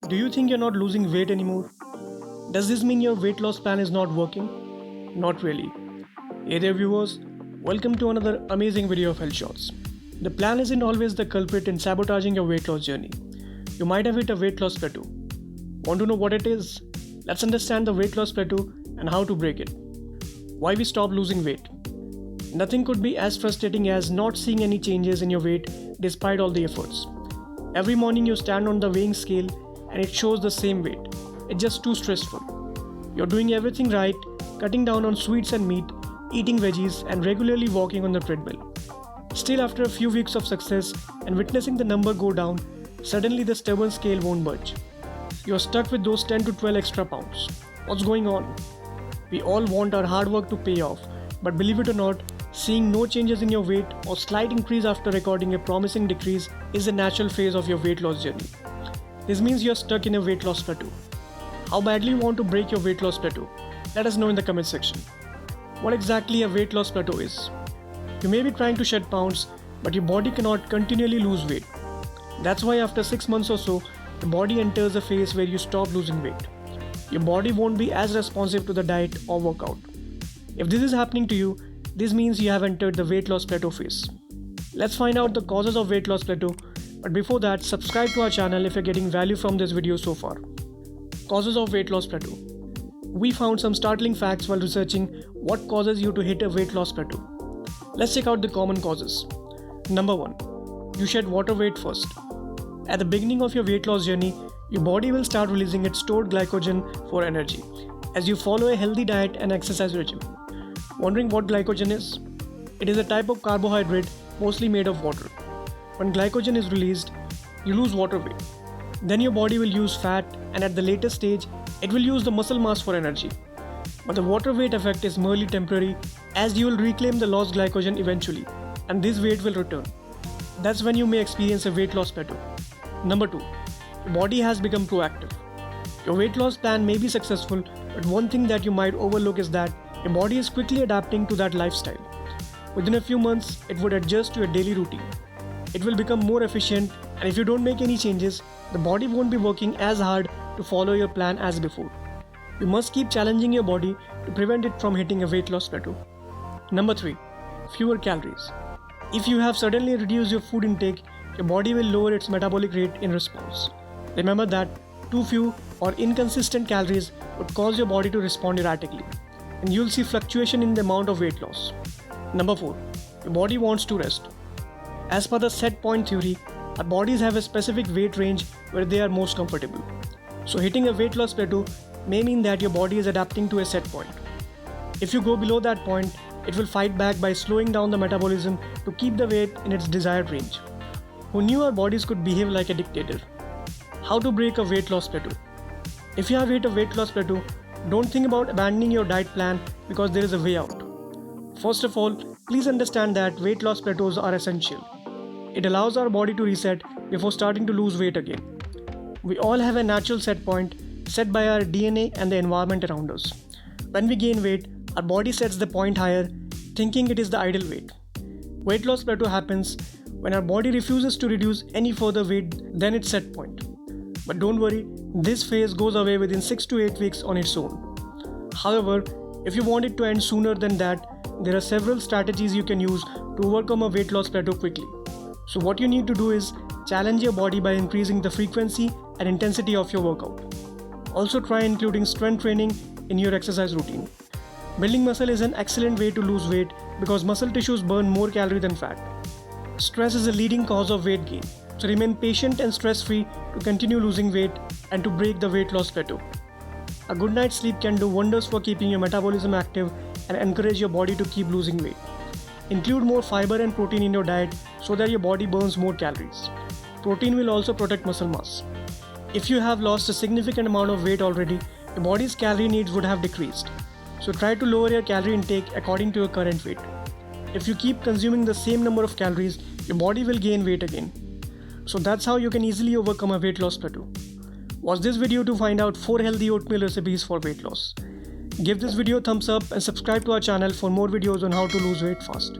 Do you think you're not losing weight anymore? Does this mean your weight loss plan is not working? Not really. Hey there viewers, welcome to another amazing video of Health Shots. The plan isn't always the culprit in sabotaging your weight loss journey. You might have hit a weight loss plateau. Want to know what it is? Let's understand the weight loss plateau and how to break it. Why we stop losing weight. Nothing could be as frustrating as not seeing any changes in your weight despite all the efforts. Every morning you stand on the weighing scale and it shows the same weight. It's just too stressful. You're doing everything right, cutting down on sweets and meat, eating veggies and regularly walking on the treadmill. Still, after a few weeks of success and witnessing the number go down, suddenly the stubborn scale won't budge. You're stuck with those 10 to 12 extra pounds. What's going on? We all want our hard work to pay off, but believe it or not, seeing no changes in your weight or slight increase after recording a promising decrease is a natural phase of your weight loss journey. This means you're stuck in a weight loss plateau. How badly you want to break your weight loss plateau? Let us know in the comment section. What exactly a weight loss plateau is? You may be trying to shed pounds, but your body cannot continually lose weight. That's why after 6 months or so, the body enters a phase where you stop losing weight. Your body won't be as responsive to the diet or workout. If this is happening to you, this means you have entered the weight loss plateau phase. Let's find out the causes of weight loss plateau, but before that, subscribe to our channel if you're getting value from this video so far. Causes of weight loss plateau. We found some startling facts while researching what causes you to hit a weight loss plateau. Let's check out the common causes. Number 1. You shed water weight first. At the beginning of your weight loss journey, your body will start releasing its stored glycogen for energy as you follow a healthy diet and exercise regime. Wondering what glycogen is? It is a type of carbohydrate mostly made of water. When glycogen is released, you lose water weight. Then your body will use fat, and at the later stage, it will use the muscle mass for energy. But the water weight effect is merely temporary, as you will reclaim the lost glycogen eventually, and this weight will return. That's when you may experience a weight loss plateau. Number 2. Your body has become proactive. Your weight loss plan may be successful, but one thing that you might overlook is that your body is quickly adapting to that lifestyle. Within a few months, it would adjust to your daily routine. It will become more efficient, and if you don't make any changes, the body won't be working as hard to follow your plan as before. You must keep challenging your body to prevent it from hitting a weight loss plateau. Number 3. Fewer calories. If you have suddenly reduced your food intake, your body will lower its metabolic rate in response. Remember that too few or inconsistent calories would cause your body to respond erratically, and you'll see fluctuation in the amount of weight loss. Number 4. Your body wants to rest. As per the set point theory, our bodies have a specific weight range where they are most comfortable. So hitting a weight loss plateau may mean that your body is adapting to a set point. If you go below that point, it will fight back by slowing down the metabolism to keep the weight in its desired range. Who knew our bodies could behave like a dictator? How to break a weight loss plateau? If you have hit a weight loss plateau, don't think about abandoning your diet plan because there is a way out. First of all, please understand that weight loss plateaus are essential. It allows our body to reset before starting to lose weight again. We all have a natural set point set by our DNA and the environment around us. When we gain weight, our body sets the point higher, thinking it is the ideal weight. Weight loss plateau happens when our body refuses to reduce any further weight than its set point. But don't worry, this phase goes away within 6 to 8 weeks on its own. However, if you want it to end sooner than that, there are several strategies you can use to overcome a weight loss plateau quickly. So what you need to do is challenge your body by increasing the frequency and intensity of your workout. Also try including strength training in your exercise routine. Building muscle is an excellent way to lose weight because muscle tissues burn more calories than fat. Stress is a leading cause of weight gain, so remain patient and stress-free to continue losing weight and to break the weight loss plateau. A good night's sleep can do wonders for keeping your metabolism active and encourage your body to keep losing weight. Include more fiber and protein in your diet so that your body burns more calories. Protein will also protect muscle mass. If you have lost a significant amount of weight already, your body's calorie needs would have decreased. So try to lower your calorie intake according to your current weight. If you keep consuming the same number of calories, your body will gain weight again. So that's how you can easily overcome a weight loss plateau. Watch this video to find out 4 healthy oatmeal recipes for weight loss. Give this video a thumbs up and subscribe to our channel for more videos on how to lose weight fast.